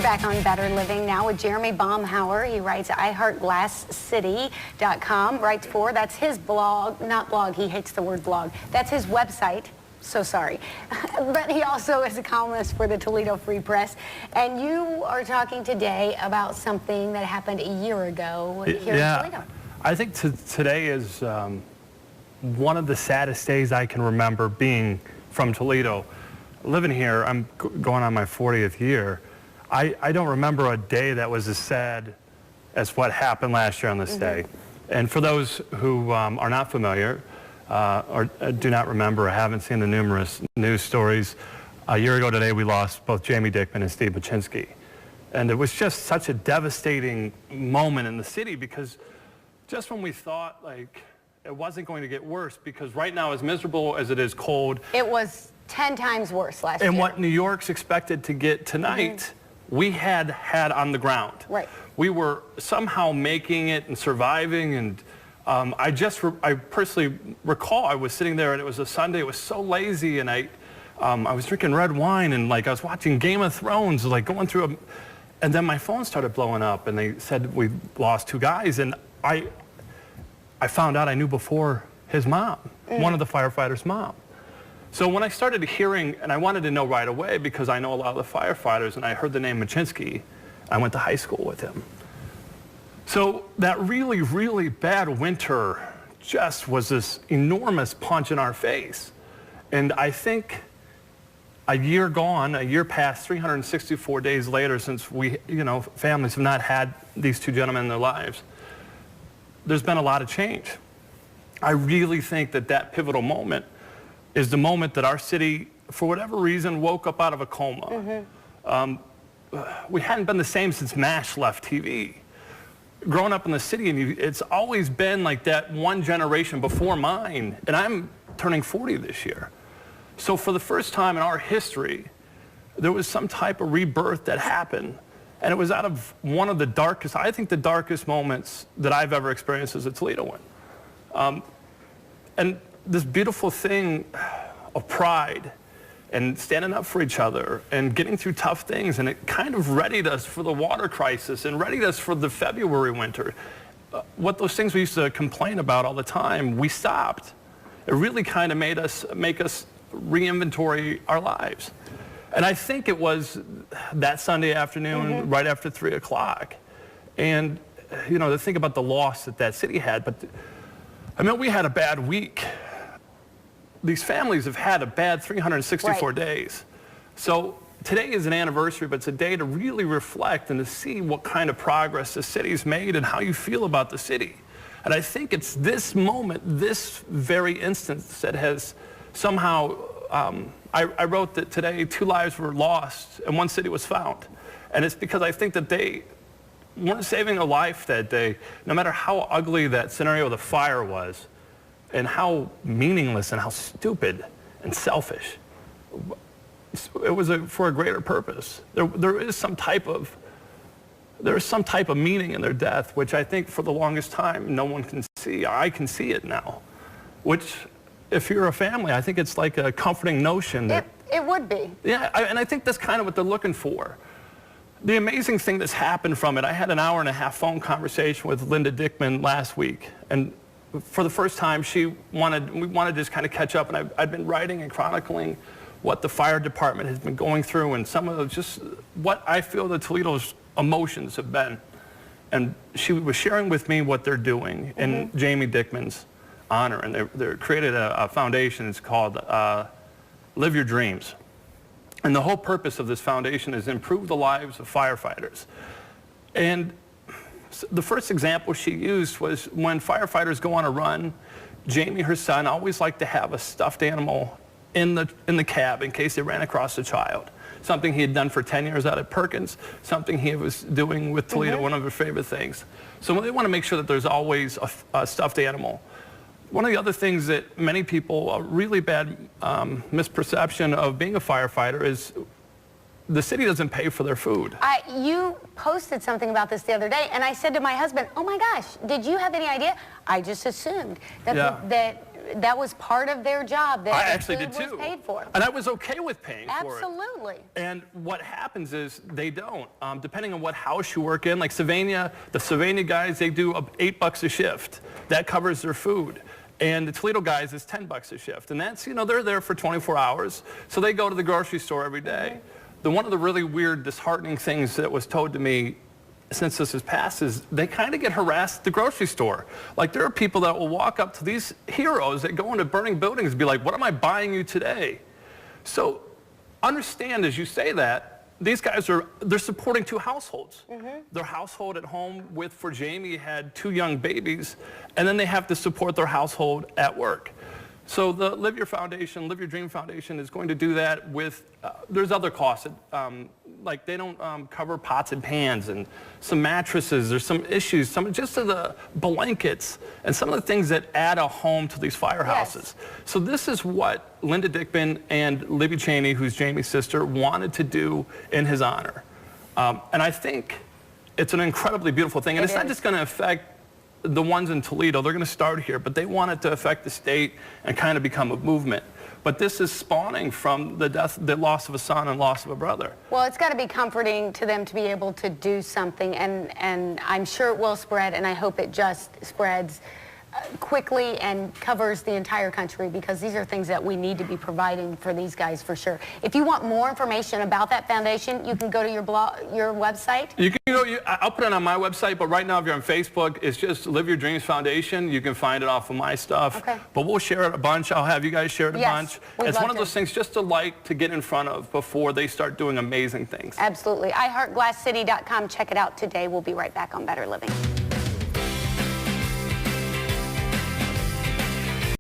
back on Better Living now with Jeremy Baumhower. He writes iHeartGlassCity.com. Writes for, that's his blog, not blog, he hates the word blog. That's his website. So sorry. But he also is a columnist for the Toledo Free Press. And you are talking today about something that happened a year ago here in Toledo. I think today is one of the saddest days I can remember being from Toledo. Living here, I'm going on my 40th year. I don't remember a day that was as sad as what happened last year on this day. And for those who are not familiar or do not remember or haven't seen the numerous news stories, a year ago today we lost both Jamie Dickman and Steve Baczynski. And it was just such a devastating moment in the city, because just when we thought like it wasn't going to get worse, because right now, as miserable as it is cold, it was 10 times worse last year. And what New York's expected to get tonight, we had on the ground. Right. We were somehow making it and surviving, and I personally recall I was sitting there and it was a Sunday. It was so lazy, and I was drinking red wine, and like I was watching Game of Thrones, like going through and then my phone started blowing up, and they said we lost 2 guys, and I found out I knew before his mom, one of the firefighters' mom. So when I started hearing, and I wanted to know right away because I know a lot of the firefighters, and I heard the name Baczynski, I went to high school with him. So that really, really bad winter just was this enormous punch in our face. And I think a year gone, a year past, 364 days later, since we, families have not had these 2 gentlemen in their lives, there's been a lot of change. I really think that pivotal moment is the moment that our city, for whatever reason, woke up out of a coma. We hadn't been the same since MASH left TV. Growing up in the city, and it's always been like that one generation before mine, and I'm turning 40 this year. So for the first time in our history, there was some type of rebirth that happened. And it was out of one of the darkest, I think the darkest moments that I've ever experienced as a Toledoan. And this beautiful thing of pride and standing up for each other and getting through tough things, and it kind of readied us for the water crisis and readied us for the February winter. What those things we used to complain about all the time, we stopped. It really kind of make us re-inventory our lives. And I think it was that Sunday afternoon, right after 3 o'clock. And, to think about the loss that city had. But, we had a bad week. These families have had a bad 364 days. So today is an anniversary, but it's a day to really reflect and to see what kind of progress the city's made and how you feel about the city. And I think it's this moment, this very instance, that has somehow... I wrote that today 2 lives were lost and 1 city was found. And it's because I think that they weren't saving a life that day, no matter how ugly that scenario of the fire was, and how meaningless and how stupid and selfish. It was for a greater purpose. There is some type of meaning in their death, which I think for the longest time no one can see. I can see it now, which... If you're a family, I think it's like a comforting notion that... It would be. Yeah, and I think that's kind of what they're looking for. The amazing thing that's happened from it, I had an hour-and-a-half phone conversation with Linda Dickman last week, and for the first time we wanted to just kind of catch up, and I've been writing and chronicling what the fire department has been going through and some of just what I feel that Toledo's emotions have been. And she was sharing with me what they're doing in Jamie Dickman's honor, and they created a foundation. It's called Live Your Dreams. And the whole purpose of this foundation is to improve the lives of firefighters. And the first example she used was when firefighters go on a run, Jamie, her son, always liked to have a stuffed animal in the cab in case they ran across a child. Something he had done for 10 years out at Perkins, something he was doing with Toledo, one of her favorite things. So they want to make sure that there's always a stuffed animal. One of the other things that many people, a really bad misperception of being a firefighter is the city doesn't pay for their food. You posted something about this the other day, and I said to my husband, oh my gosh, did you have any idea? I just assumed that that was part of their job. That I the actually food did too. was paid for. And I was okay with paying for it. Absolutely. And what happens is they don't. Depending on what house you work in, like Sylvania, the Sylvania guys, they do $8 a shift. That covers their food. And the Toledo guys is $10 a shift. And that's, they're there for 24 hours. So they go to the grocery store every day. One of the really weird, disheartening things that was told to me since this has passed is they kind of get harassed at the grocery store. Like, there are people that will walk up to these heroes that go into burning buildings and be like, what am I buying you today? So understand, as you say that, these guys they're supporting 2 households. Their household at home for Jamie had 2 young babies, and then they have to support their household at work. So the Live Your Dream Foundation is going to do that with, there's other costs. Like they don't cover pots and pans and some mattresses. There's some issues, just of the blankets and some of the things that add a home to these firehouses. Yes. So this is what Linda Dickman and Libby Cheney, who's Jamie's sister, wanted to do in his honor. And I think it's an incredibly beautiful thing. And it's not just going to affect the ones in Toledo. They're going to start here, but they want it to affect the state and kind of become a movement. But this is spawning from the loss of a son and loss of a brother. Well, it's got to be comforting to them to be able to do something, and I'm sure it will spread, and I hope it just spreads quickly and covers the entire country, because these are things that we need to be providing for these guys for sure. If you want more information about that foundation, you can go to your website. You can go. I'll put it on my website, but right now, if you're on Facebook, it's just Live Your Dreams Foundation. You can find it off of my stuff. Okay. But we'll share it a bunch. I'll have you guys share it a bunch. It's one of those things just to get in front of before they start doing amazing things. Absolutely. iHeartGlassCity.com. Check it out today. We'll be right back on Better Living.